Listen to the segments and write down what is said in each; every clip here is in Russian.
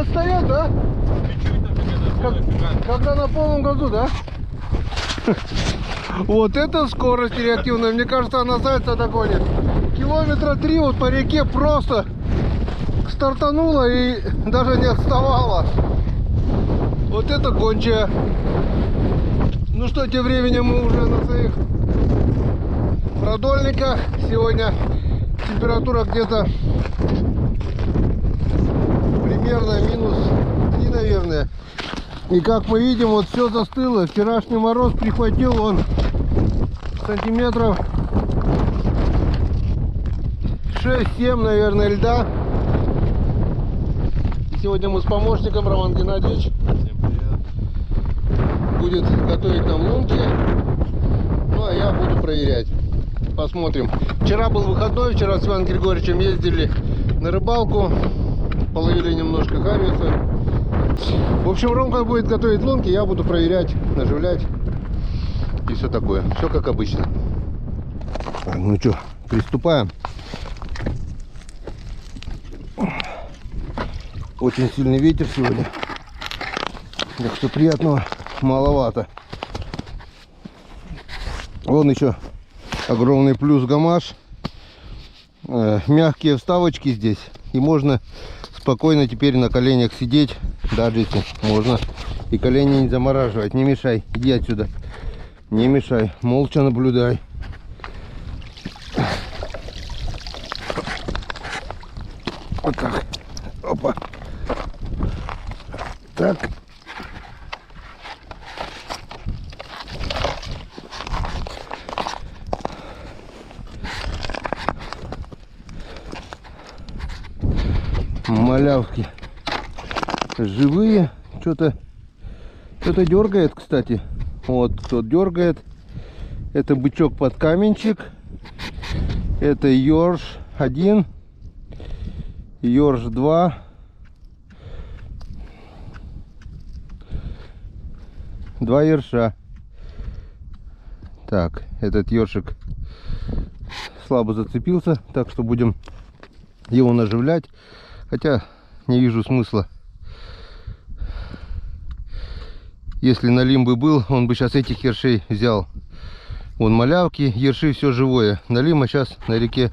отстает, да? Когда на полном газу, да? Вот это скорость реактивная. Мне кажется, она зайца догонит. Километра 3 вот по реке просто стартанула и даже не отставала. Вот это гончая. Ну что, тем временем мы уже на своих продольниках. Сегодня температура где-то примерно минус 3, наверное. И как мы видим, вот все застыло. Вчерашний мороз прихватил он сантиметров 6-7, наверное, льда. И сегодня мы с помощником, Роман Геннадьевич, будет готовить нам лунки. Ну, а я буду проверять. Посмотрим. Вчера был выходной, вчера с Иваном Григорьевичем ездили на рыбалку, половили немножко хариуса. В общем, Ромка будет готовить лунки, я буду проверять, наживлять и все такое. Все как обычно. Так, ну что, приступаем. Очень сильный ветер сегодня, так что приятного маловато. Вон еще огромный плюс гамаш. Мягкие вставочки здесь. И можно спокойно теперь на коленях сидеть. Даже если можно. И колени не замораживать. Не мешай. Иди отсюда. Не мешай. Молча наблюдай. Вот так. Опа. Так. Малявки живые. Что-то дергает, кстати. Вот кто дергает. Это бычок под каменчик. Это ёрш 1, ёрш 2, два ерша. Так, этот ёршик слабо зацепился, так что будем его наживлять. Хотя не вижу смысла. Если налим бы был, он бы сейчас этих ершей взял. Вон малявки, ерши, все живое. Налима сейчас на реке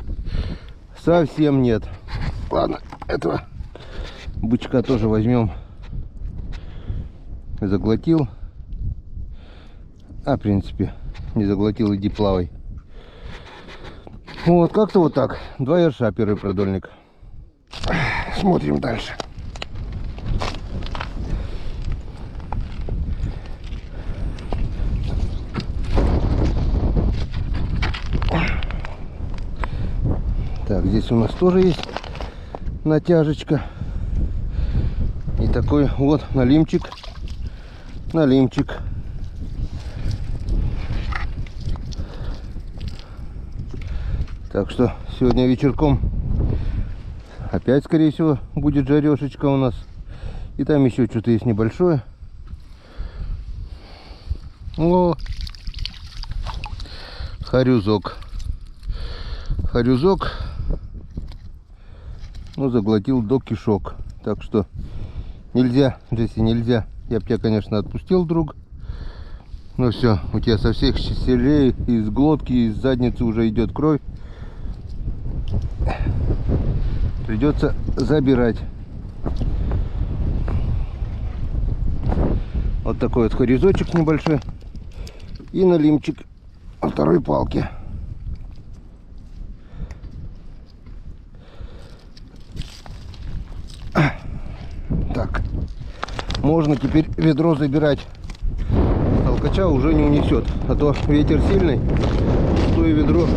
совсем нет. Ладно, этого бычка тоже возьмем. Заглотил. А, в принципе, не заглотил, иди плавай. Вот, как-то вот так. Два ерша, первый продольник. Смотрим дальше. Так, здесь у нас тоже есть натяжечка. И такой вот налимчик. Налимчик. Так что сегодня вечерком опять, скорее всего, будет жарешечка у нас. И там еще что-то есть небольшое. О! Харюзок. Харюзок. Ну, заглотил до кишок. Так что нельзя, Джесси, нельзя. Я бы тебя, конечно, отпустил, друг. Но все, у тебя со всех щелей, из глотки, из задницы уже идет кровь. Придется забирать. Вот такой вот хорезочек небольшой. И налимчик на второй палке. Так. Можно теперь ведро забирать. Толкача уже не унесет. А то ветер сильный, то и ведро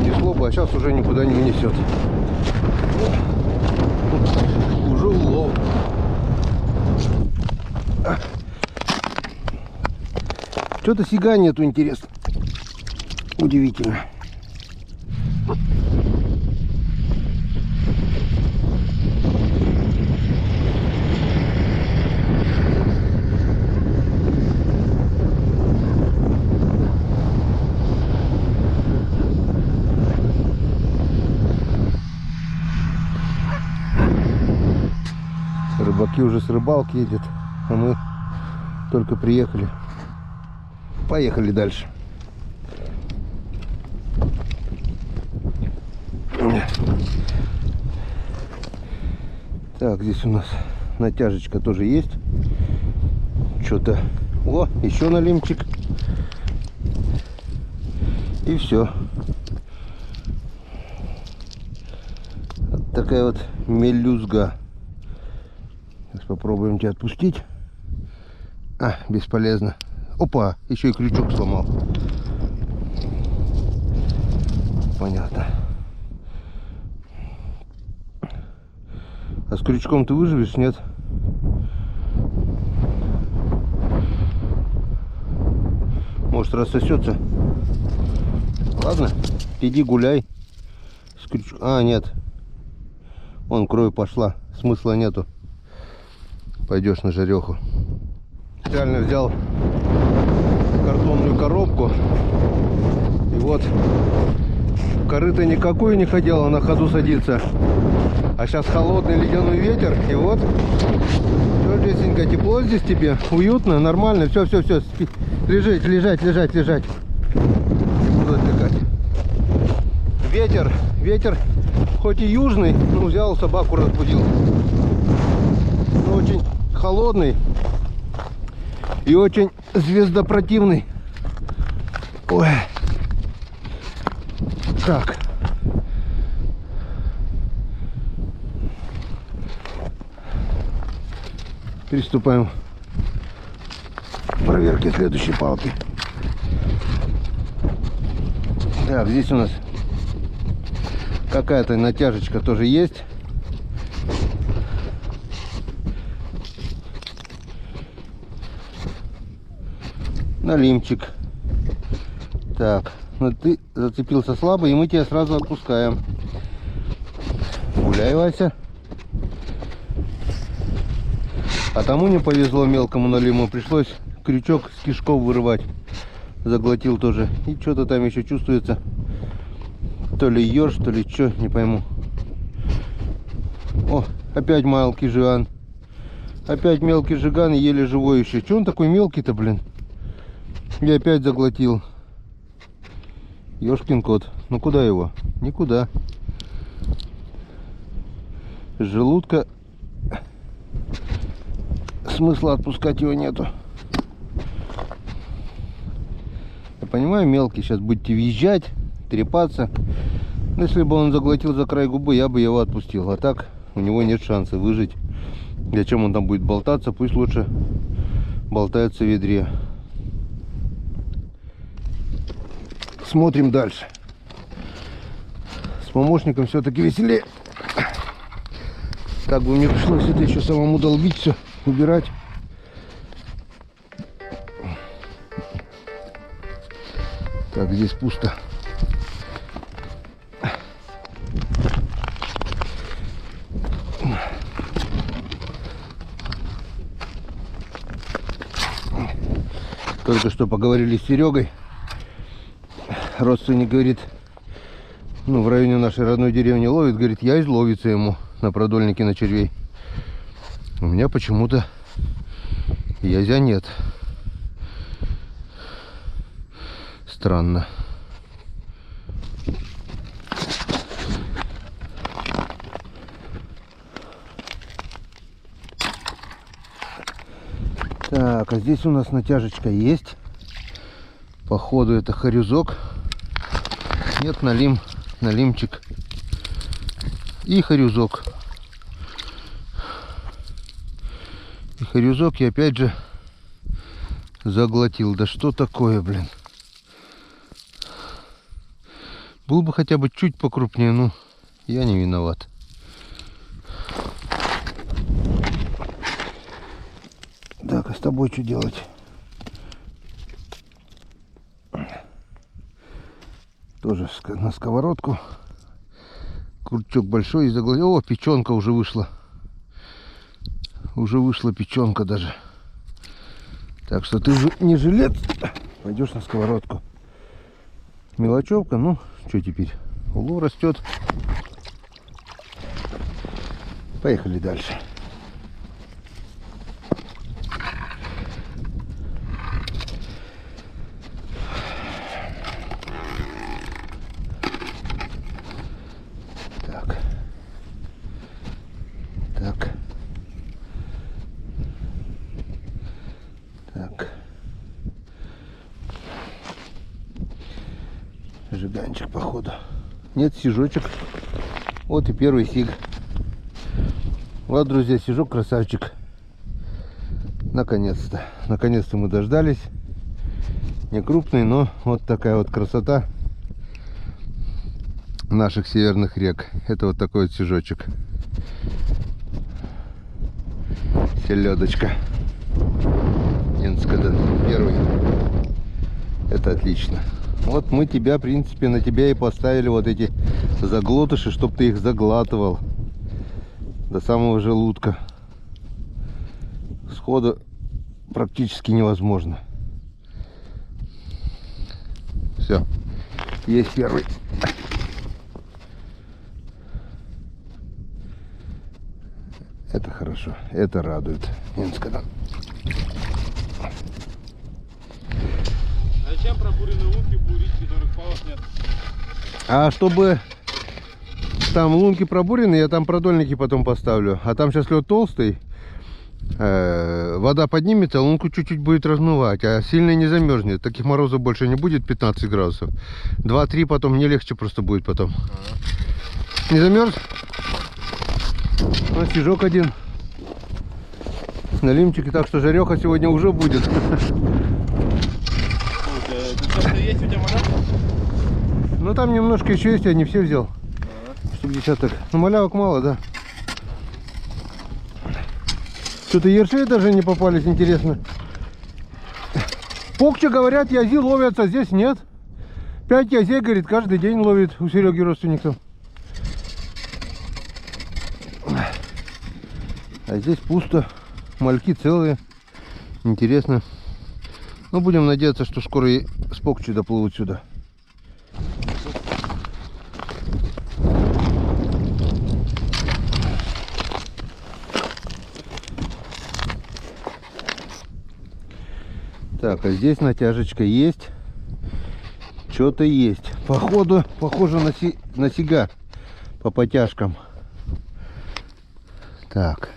несло бы, а сейчас уже никуда не унесет. Уже улов. Что-то сига нету, интересно. Удивительно. Рыбаки уже с рыбалки едет, а мы только приехали. Поехали дальше. Так, здесь у нас натяжечка тоже есть. Что-то. О, еще налимчик. И все. Вот такая вот мелюзга. Сейчас попробуем тебя отпустить. А, бесполезно. Опа, еще и крючок сломал. Понятно. А с крючком ты выживешь, нет? Может, рассосется? Ладно, иди гуляй. С крючком. А, нет. Вон кровь пошла. Смысла нету. Пойдешь на жареху. Специально взял картонную коробку. И вот корыто никакой не ходила, на ходу садится. А сейчас холодный ледяной ветер. И вот все, Джессенька, тепло здесь тебе, уютно, нормально. Все. Лежать. Не буду отвлекать. Ветер хоть и южный, но взял собаку, разбудил. Но очень холодный и очень звездопротивный. Ой. Так. Приступаем к проверке следующей палки. Так, здесь у нас какая-то натяжечка тоже есть. Налимчик. Так, ну ты зацепился слабо, и мы тебя сразу отпускаем. Гуляй, Вася. А тому не повезло мелкому налиму, пришлось крючок с кишков вырывать. Заглотил тоже. И что-то там еще чувствуется. То ли еж, то ли что, не пойму. О, опять мелкий жиган. Опять мелкий жиган, еле живой еще. Че он такой мелкий-то, блин? И опять заглотил. Ёшкин кот. Ну куда его? Никуда. С желудка смысла отпускать его нету. Я понимаю, мелкий, сейчас будете въезжать, трепаться. Но если бы он заглотил за край губы, я бы его отпустил. А так у него нет шанса выжить. Зачем он там будет болтаться? Пусть лучше болтается в ведре. Смотрим дальше. С помощником все-таки веселее. Так бы мне пришлось это еще самому долбить все, убирать. Так, здесь пусто. Только что поговорили с Серегой. Родственник говорит, ну, в районе нашей родной деревни ловит, говорит, я изловится ему на продольнике на червей. У меня почему-то язя нет. Странно. Так, а здесь у нас натяжечка есть. Походу это хорюзок. Нет, налимчик. И хорюзок. И хорюзок, и опять же заглотил. Да что такое, блин? Был бы хотя бы чуть покрупнее, ну, я не виноват. Так, а с тобой что делать? Тоже на сковородку. Крючок большой и заглотил. О, печенка уже вышла. Уже вышла печенка даже. Так что ты же не жилец. Пойдешь на сковородку. Мелочевка, ну, что теперь? Улов растет. Поехали дальше. сиганчик, походу. Нет, сижочек. Вот и первый сиг. Вот, друзья, сижок красавчик. Наконец-то. Наконец-то мы дождались. Не крупный, но вот такая вот красота наших северных рек. Это вот такой вот сижочек. Селедочка. Инскаден первый. Это отлично. Вот мы тебя, в принципе, на тебя и поставили вот эти заглотыши, чтобы ты их заглатывал до самого желудка. Сходу практически невозможно. Все, есть первый. Это хорошо, это радует. Инскаден. Зачем пробуренные лунки бурить, которых палок нет? А чтобы там лунки пробурены, я там продольники потом поставлю. А там сейчас лед толстый. Вода поднимется, лунку чуть-чуть будет размывать, а сильно не замерзнет. Таких морозов больше не будет, 15 градусов. 2-3 потом мне легче просто будет потом. Не замерз? Вот сижок один. На лимчике, так что жареха сегодня уже будет. Есть у тебя вода? Ну там немножко еще есть, я не все взял. Штук десяток. Ну малявок мало, да. Что-то ерши даже не попались, интересно. Покча, говорят, язи ловятся, здесь нет. 5 язей, говорит, каждый день ловит у Сереги родственников. А здесь пусто. Мальки целые. Интересно. Ну, будем надеяться, что скоро и с Покчей доплывут сюда. Так, а здесь натяжечка есть. Что-то есть. Походу, похоже на сига по потяжкам. Так.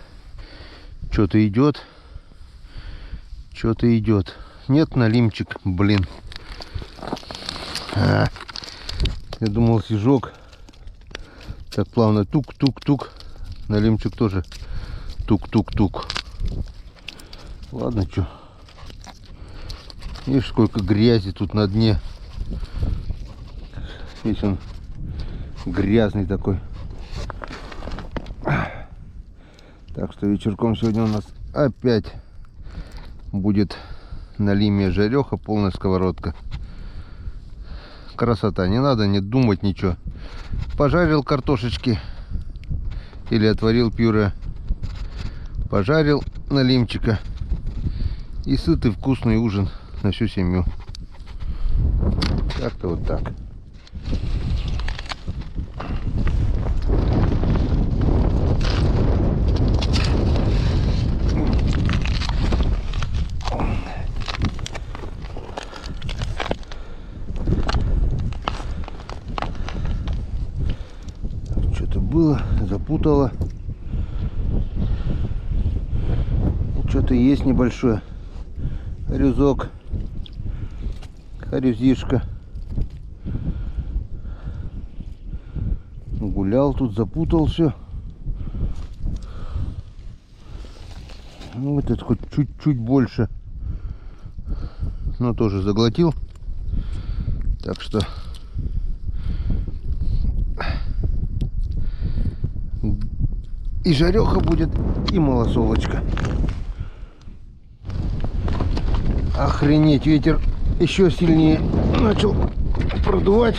Что-то идет. Что-то идет. Нет, налимчик, блин. Я думал, сижок. Так плавно тук-тук-тук. Налимчик тоже тук-тук-тук. Ладно, что. Видишь, сколько грязи тут на дне. Весь он грязный такой. Так что вечерком сегодня у нас опять будет на лиме жареха, полная сковородка. Красота, не надо не думать ничего. Пожарил картошечки или отварил пюре. Пожарил на лимчика. И сытый вкусный ужин на всю семью. Как-то вот так. Что-то было, запутало. Что-то есть небольшое. Хорюзок. Хорюзишка. Гулял тут, запутал все. Ну, этот хоть чуть-чуть больше. Но тоже заглотил. Так что и жареха будет, и малосолочка. Охренеть, ветер еще сильнее начал продувать.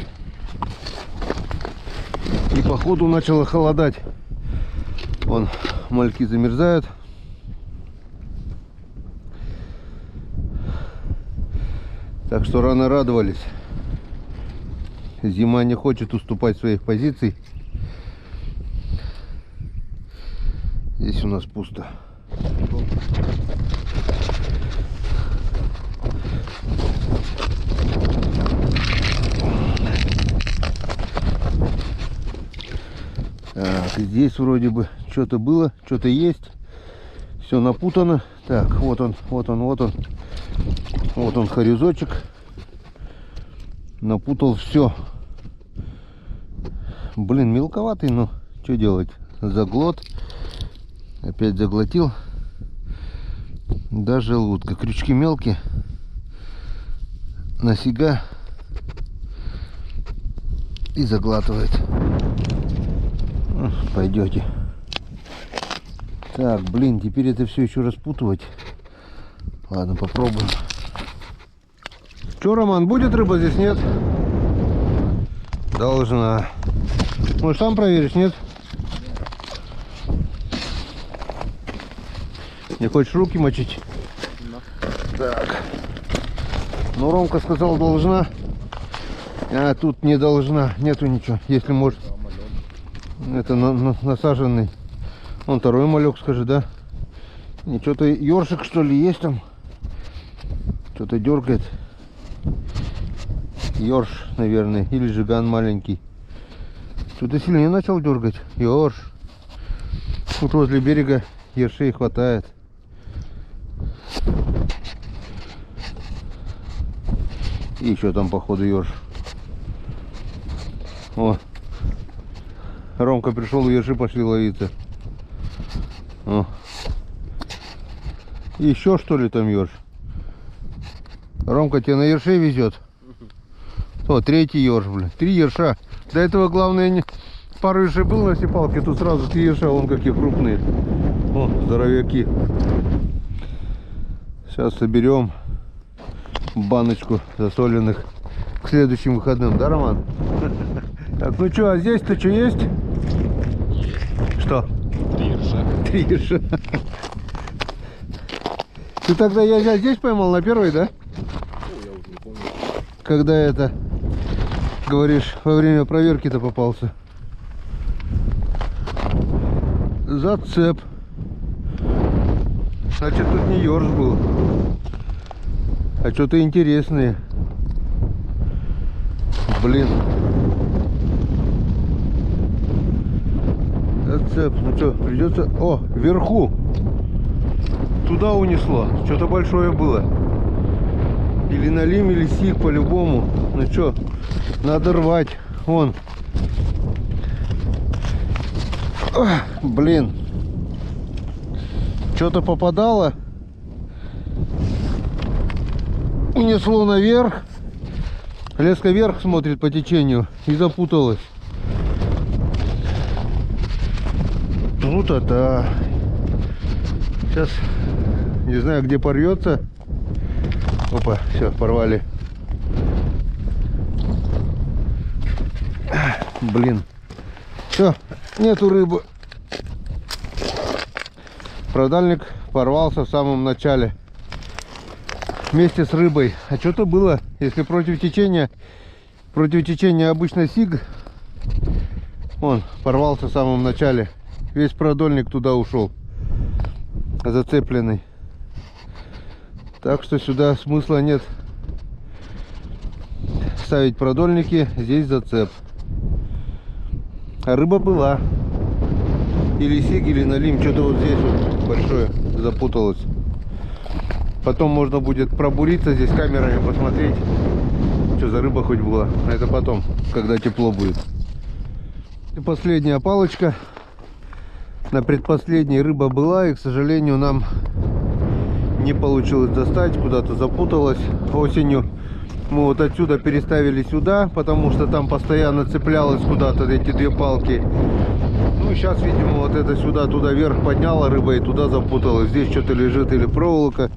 И походу начало холодать. Вон мальки замерзают. Так что рано радовались. Зима не хочет уступать своих позиций. Здесь у нас пусто. Так, здесь вроде бы что-то было, что-то есть. Все напутано. Так, вот он. Вот он хорюзочек. Напутал все. Блин, мелковатый, но что делать? Заглот. Опять заглотил. Даже желудка. Крючки мелкие. Нафига. И заглатывает. Пойдете. Так, блин, теперь это все еще распутывать. Ладно, попробуем. Че, Роман, будет рыба здесь, нет? Должна. Может, сам проверишь, нет? Не хочешь руки мочить? Так. Ну, Ромка сказал, должна. А тут не должна. Нету ничего. Если может. Это насаженный. Вон второй малек, скажи, да? Ничего-то ёршик, что ли, есть там? Что-то дергает. Ёрш, наверное. Или жиган маленький. Что-то сильнее начал дергать. Ёрш. Тут возле берега ершей хватает. И еще там, походу, ёрш. О. Ромка пришел, ерши пошли ловиться. О. Еще что ли там ёрш? Ромка тебя на ершей везет. О, третий ёрш, блин. 3 ерша. До этого, главное, не... пару ершей был на сипалке, тут сразу 3 ерша, вон какие крупные. О, здоровяки. Сейчас соберем баночку засоленных к следующим выходным, да, Роман? Так, ну что, а здесь-то что есть? Есть. Что? 3 ерша. 3 ерша. Ты тогда я здесь поймал на первой, да? Я уже не помню. Когда это, говоришь, во время проверки-то попался. Зацеп. Значит, тут не ёрш был, а что-то интересное. Блин. Зацеп. Ну что, придется... О, вверху. Туда унесло. Что-то большое было. Или налим, или сик, по-любому. Ну что, надо рвать. Вон. Ох, блин. Что-то попадало. Унесло наверх. Леска вверх смотрит по течению и запуталась. Ну-то-то. Сейчас не знаю, где порвется. Опа, все, порвали. Блин. Все, нету рыбы. Продальник порвался в самом начале. Вместе с рыбой. А что-то было, если против течения обычно сиг. Он порвался в самом начале. Весь продольник туда ушел. Зацепленный. Так что сюда смысла нет ставить продольники. Здесь зацеп. А рыба была. Или сиг, или налим. Что-то вот здесь вот большое запуталось. Потом можно будет пробуриться здесь камерами, посмотреть, что за рыба хоть была. А это потом, когда тепло будет. И последняя палочка. На предпоследней рыба была, и, к сожалению, нам не получилось достать. Куда-то запуталась. Осенью мы вот отсюда переставили сюда, потому что там постоянно цеплялась куда-то эти 2 палки. Ну, сейчас, видимо, вот это сюда, туда вверх подняла рыба и туда запуталась. Здесь что-то лежит, или проволока,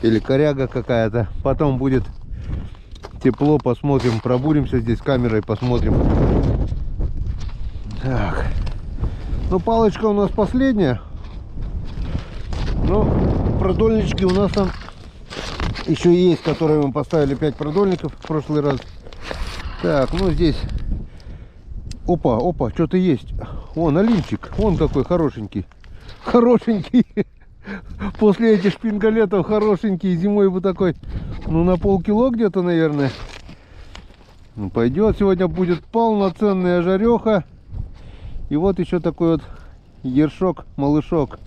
или коряга какая-то. Потом будет тепло, посмотрим, пробуримся здесь камерой, посмотрим. Так. Ну, палочка у нас последняя. Ну, продольнички у нас там еще есть, которые мы поставили 5 продольников в прошлый раз. Так, ну здесь. Опа, опа, что-то есть. О, налимчик. Вон какой хорошенький. Хорошенький. После этих шпингалетов хорошенький. Зимой бы такой, ну, на полкило где-то, наверное. Ну, пойдет. Сегодня будет полноценная жареха. И вот еще такой вот ершок, малышок.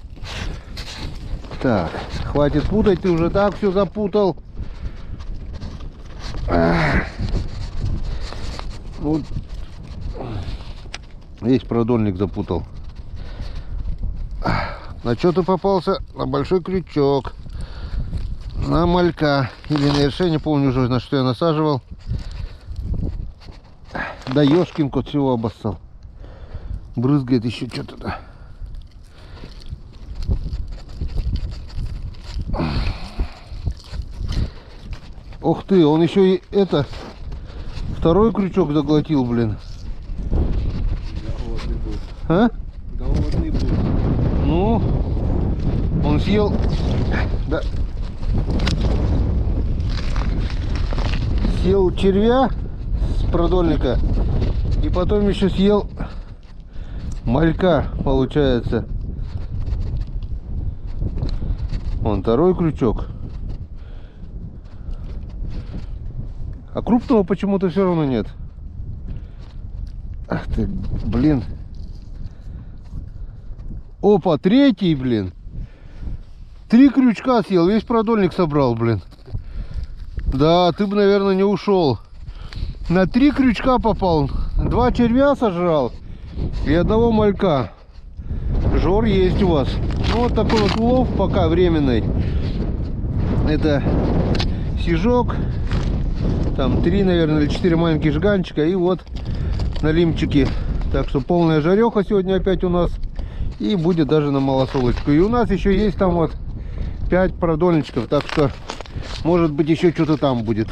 Так, хватит путать, ты уже так все запутал. Вот. Весь продольник запутал. На что ты попался? На большой крючок. На малька. Или на ерше, не помню уже, на что я насаживал. Да ёшкин кот всего обоссал. Брызгает еще что-то, да. Ух ты, он еще и это... Второй крючок заглотил, блин. Голодный был. А? Голодный был. Ну, он съел... Да. Съел червя с продольника. И потом еще съел малька, получается. Вон второй крючок. А крупного почему-то все равно нет. Ах ты, блин. Опа, третий, блин. 3 крючка съел, весь продольник собрал, блин. Да, ты бы, наверное, не ушел. На 3 крючка попал. 2 червя сожрал и 1 малька. Жор есть у вас. Ну, вот такой вот улов пока временный. Это сижок. Там 3, наверное, или 4 маленьких жганчика. И вот налимчики. Так что полная жареха сегодня опять у нас. И будет даже на малосолочку. И у нас еще есть там вот 5 продольничков. Так что, может быть, еще что-то там будет.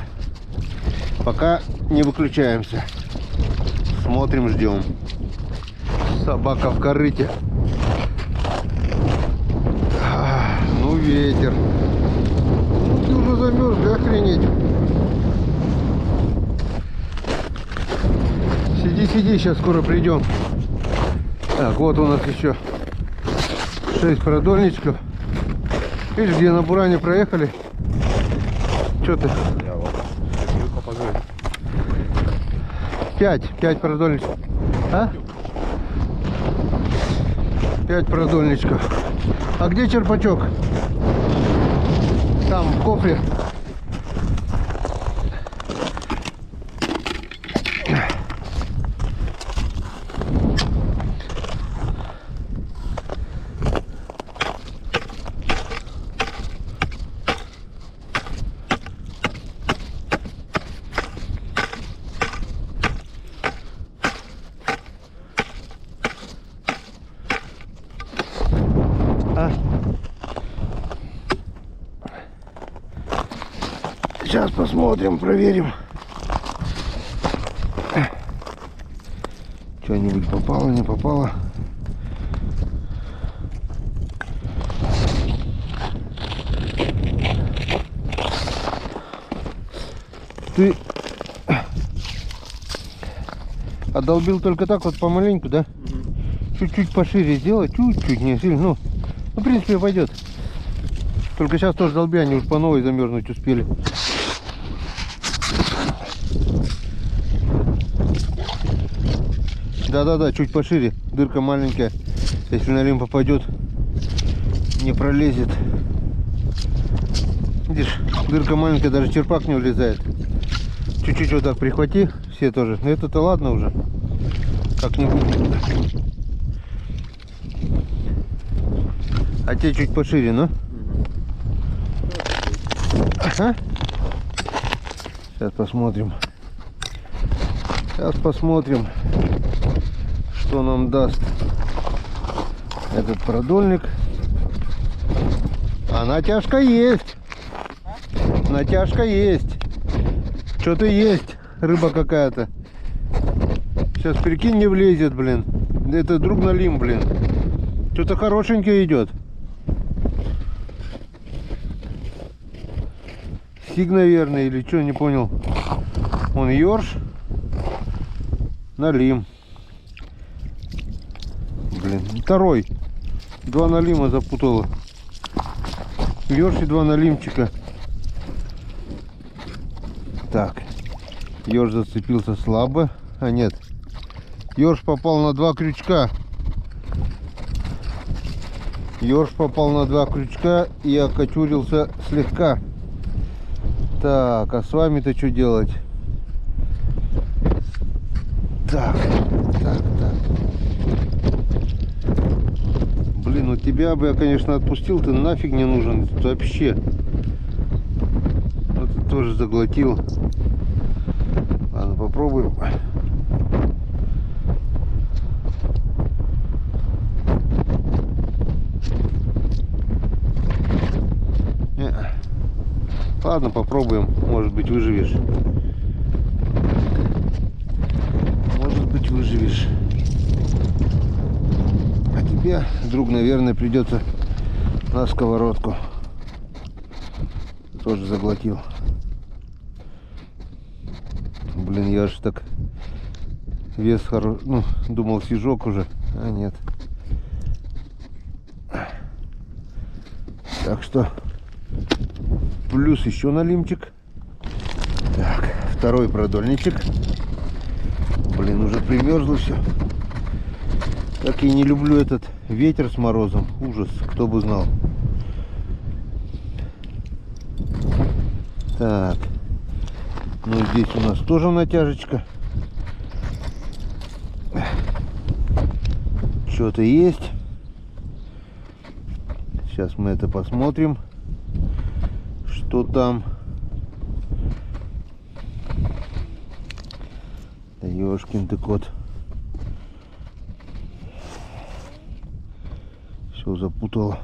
Пока не выключаемся. Смотрим, ждем. Собака в корыте. Ну, ветер. Ну, ты уже замерз, да, охренеть. Сиди, сиди, сейчас скоро придем. Так, вот у нас еще 6 продольничков. Видишь, где на буране проехали? Что ты? Я вот. 5 продольничков. А? 5 продольничков. А где черпачок? Там, в кофре. Сейчас посмотрим, проверим. Что-нибудь попало, не попало. Ты отдолбил только так вот помаленьку, да? Чуть-чуть пошире сделать, чуть-чуть, не сильно. Ну, в принципе, пойдет. Только сейчас тоже долби, они уж по новой замерзнуть успели. Да-да-да, чуть пошире. Дырка маленькая. Если налим попадет, не пролезет. Видишь, дырка маленькая, даже черпак не влезает. Чуть-чуть вот так прихвати, все тоже. Но это-то ладно уже. Как-нибудь. А те чуть пошире, ну? Ага. Сейчас посмотрим. Сейчас посмотрим, что нам даст этот продольник. А натяжка есть. Натяжка есть. Что-то есть. Рыба какая-то. Сейчас, прикинь, не влезет, блин. Это друг налим, блин. Что-то хорошенькое идет. Сиг, наверное, или что, не понял. Вон ёрш. Налим. Блин, второй. 2 налима запутало. Ёрш и 2 налимчика. Так. Ёрш зацепился слабо. А нет. Ёрш попал на 2 крючка. Ёрш попал на 2 крючка и окочурился слегка. Так, а с вами-то что делать? Так, так, так. Вот тебя бы я, конечно, отпустил, ты нафиг не нужен вообще. Вот ты тоже заглотил. Ладно, попробуем. Не. Ладно, попробуем. Может быть, выживешь. Может быть, выживешь. А тебе, друг, наверное, придется на сковородку. Тоже заглотил. Блин, я аж так вес хороший. Ну, думал, снежок уже. А нет. Так что плюс еще налимчик. Так, второй продольничек. Блин, уже примерзло все. Как я не люблю этот ветер с морозом. Ужас, кто бы знал. Так. Ну, здесь у нас тоже натяжечка. Что-то есть. Сейчас мы это посмотрим. Что там? Да ёшкин ты кот. Все запутало.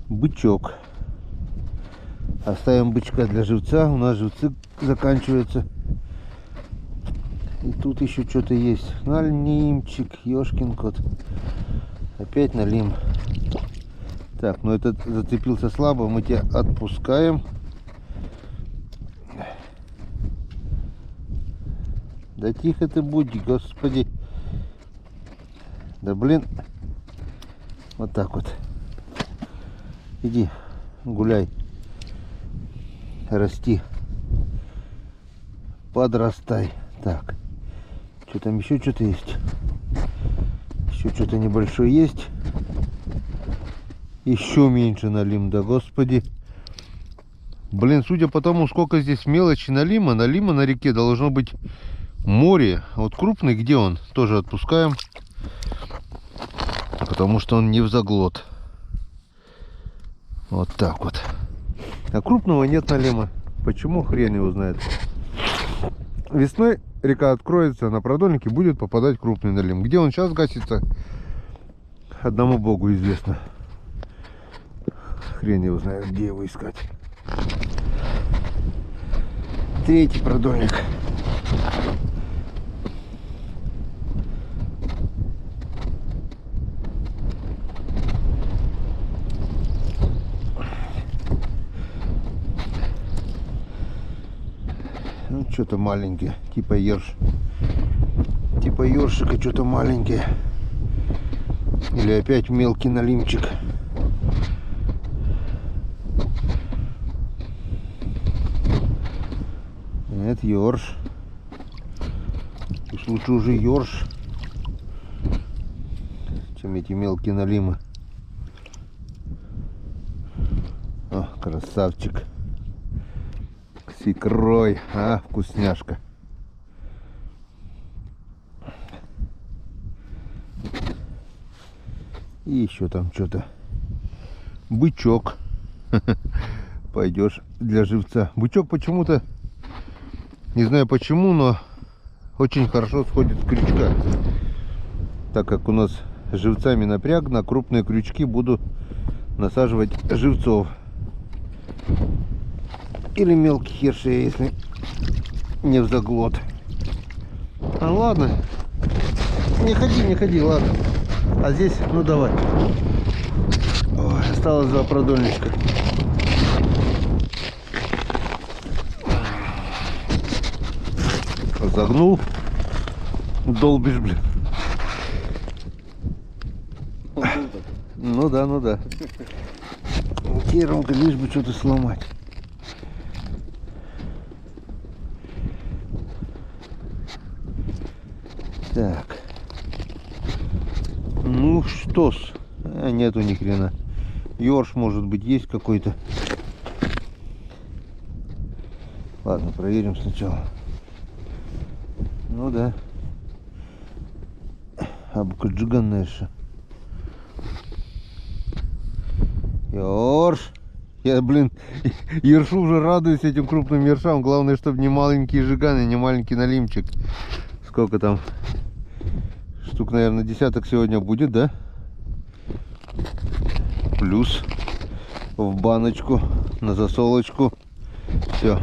Бычок. Оставим бычка для живца. У нас живцы заканчиваются. И тут еще что-то есть. Налимчик, ёшкин кот. Опять налим. Так, ну этот зацепился слабо. Мы тебя отпускаем. Да тихо ты будь, господи. Да блин. Вот так вот. Иди, гуляй. Расти. Подрастай. Так. Что там еще что-то есть? Еще что-то небольшое есть. Еще меньше налим, да господи. Блин, судя по тому, сколько здесь мелочи налима на реке должно быть море. Вот крупный, где он? Тоже отпускаем. Потому что он не в заглот. Вот так вот. А крупного нет налима. Почему, хрен его знает. Весной река откроется, на продольнике будет попадать крупный налим. Где он сейчас гасится, одному богу известно. Хрен его знает, где его искать. Третий продольник. Ну, что-то маленькое, типа ерш. Типа ершика, что-то маленькое. Или опять мелкий налимчик. Нет, ерш. Уж лучше уже ерш, чем эти мелкие налимы. О, красавчик. С икрой, а, вкусняшка. И еще там что-то. Бычок. Пойдешь для живца. Бычок почему-то, не знаю почему, но очень хорошо сходит с крючка. Так как у нас с живцами напряг, на крупные крючки буду насаживать живцов. Или мелких ершей, если не в заглот. А ладно. Не ходи, ладно. А здесь, ну давай. Ой, осталось 2 продольничка. Загнул. Долбишь, блин. Ну да. Керамка, лишь бы что-то сломать. Так. Ну что ж. Нету ни хрена. Ёрш, может быть, есть какой-то. Ладно, проверим сначала. Ну да. Абкаджиганная же. Ёрш. Я, блин, ершу уже радуюсь этим крупным ершам. Главное, чтобы не маленькие жиганы, не маленький налимчик. Сколько там? Штук, наверное, десяток сегодня будет, да? Плюс в баночку, на засолочку. Все.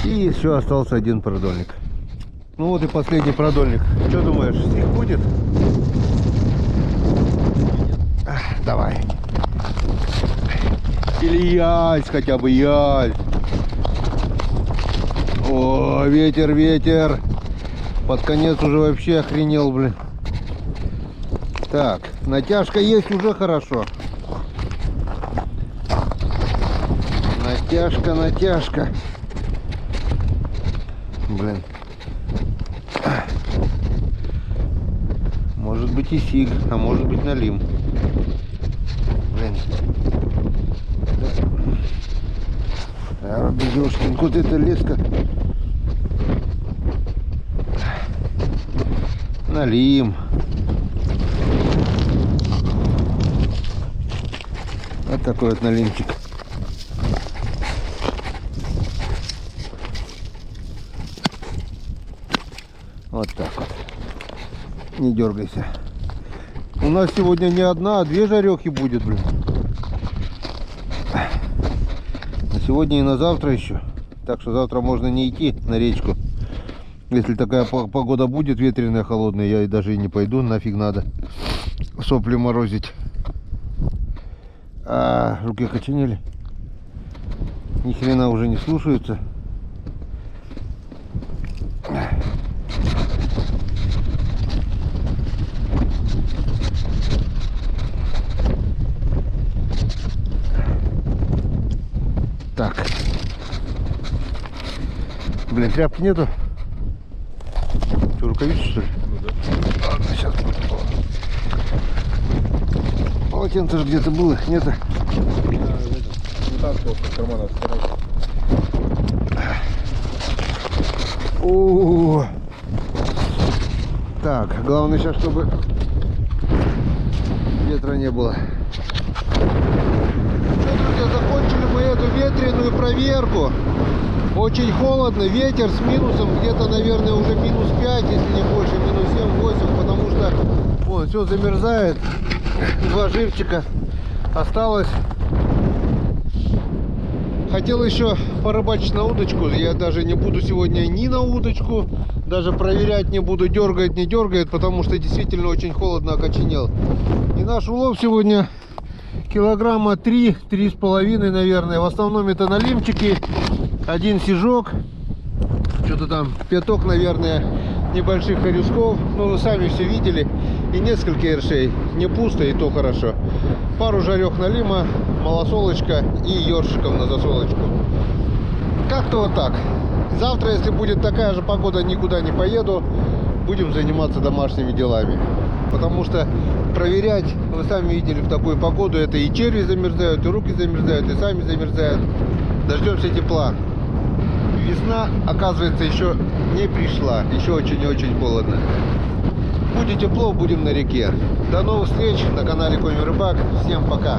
И еще остался один продольник. Ну вот и последний продольник. Что думаешь, стих будет? Давай. Или яльсь, хотя бы яльсь. О, ветер, ветер. Под конец уже вообще охренел, блин. Так, натяжка есть, уже хорошо. Натяжка, натяжка. Блин. Может быть и сиг, а может быть налим. Блин. Бедюшкин, куда эта леска? Налим. Вот такой вот налимчик. Вот так вот. Не дергайся. У нас сегодня не одна, а две жарехи будет, блин. На сегодня и на завтра еще. Так что завтра можно не идти на речку. Если такая погода будет ветреная, холодная, я даже и не пойду, нафиг надо сопли морозить. А руки окоченели. Ни хрена уже не слушаются. Так. Блин, тряпки нету. Что, рукавицы, что ли? Ну да. Ладно, сейчас. Полотенце же где-то было, нету. Вытаскивал из кармана. О, так, главное сейчас, чтобы ветра не было. Что, друзья, закончили мы эту ветреную проверку. Очень холодно, ветер с минусом, где-то, наверное, уже минус 5, если не больше, минус 7-8, потому что вон, все замерзает. Два живчика осталось. Хотел еще порыбачить на удочку. Я даже не буду сегодня ни на удочку, даже проверять не буду, дергает, не дергает, потому что действительно очень холодно, окоченел. И наш улов сегодня килограмма 3-3,5, наверное. В основном это налимчики, один сижок, что-то там пяток, наверное, небольших хорюсков. Ну, вы сами все видели. И несколько ершей. Не пусто, и то хорошо. Пару жарех налима, малосолочка и ёршиков на засолочку. Как-то вот так. Завтра, если будет такая же погода, никуда не поеду. Будем заниматься домашними делами. Потому что проверять, вы сами видели, в такую погоду, это и черви замерзают, и руки замерзают, и сами замерзают. Дождемся тепла. Весна, оказывается, еще не пришла. Еще очень и очень холодно. Будет тепло, будем на реке. До новых встреч на канале Коми Рыбак. Всем пока.